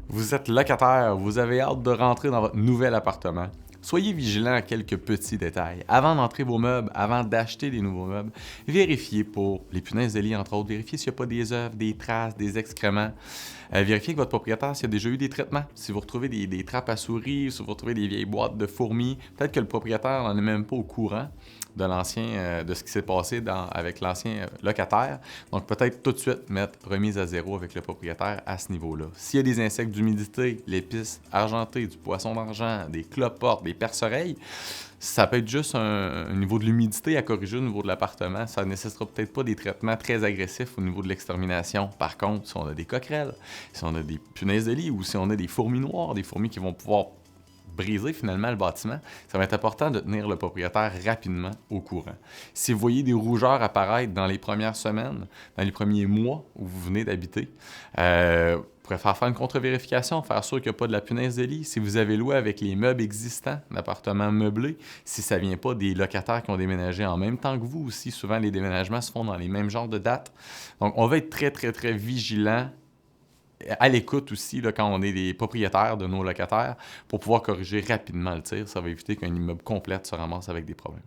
Vous êtes locataire, vous avez hâte de rentrer dans votre nouvel appartement. Soyez vigilant à quelques petits détails. Avant d'entrer vos meubles, avant d'acheter des nouveaux meubles, vérifiez pour les punaises de lit, entre autres. Vérifiez s'il n'y a pas des œufs, des traces, des excréments. Vérifiez que votre propriétaire, s'il y a déjà eu des traitements. Si vous retrouvez des trappes à souris, si vous retrouvez des vieilles boîtes de fourmis, peut-être que le propriétaire n'en est même pas au courant de ce qui s'est passé avec l'ancien locataire. Donc, peut-être tout de suite mettre remise à zéro avec le propriétaire à ce niveau-là. S'il y a des insectes d'humidité, l'épice argentée, du poisson d'argent, des cloportes, des perce-oreilles, ça peut être juste un niveau de l'humidité à corriger au niveau de l'appartement. Ça ne nécessitera peut-être pas des traitements très agressifs au niveau de l'extermination. Par contre, si on a des coquerelles, si on a des punaises de lit ou si on a des fourmis noires, des fourmis qui vont pouvoir briser finalement le bâtiment, ça va être important de tenir le propriétaire rapidement au courant. Si vous voyez des rougeurs apparaître dans les premières semaines, dans les premiers mois où vous venez d'habiter, vous pourrez faire une contre-vérification, faire sûr qu'il n'y a pas de la punaise de lit. Si vous avez loué avec les meubles existants d'appartements meublés, si ça ne vient pas des locataires qui ont déménagé en même temps que vous aussi, souvent les déménagements se font dans les mêmes genres de dates. Donc, on va être très, très, très vigilant à l'écoute aussi là, quand on est des propriétaires de nos locataires pour pouvoir corriger rapidement le tir. Ça va éviter qu'un immeuble complet se ramasse avec des problèmes.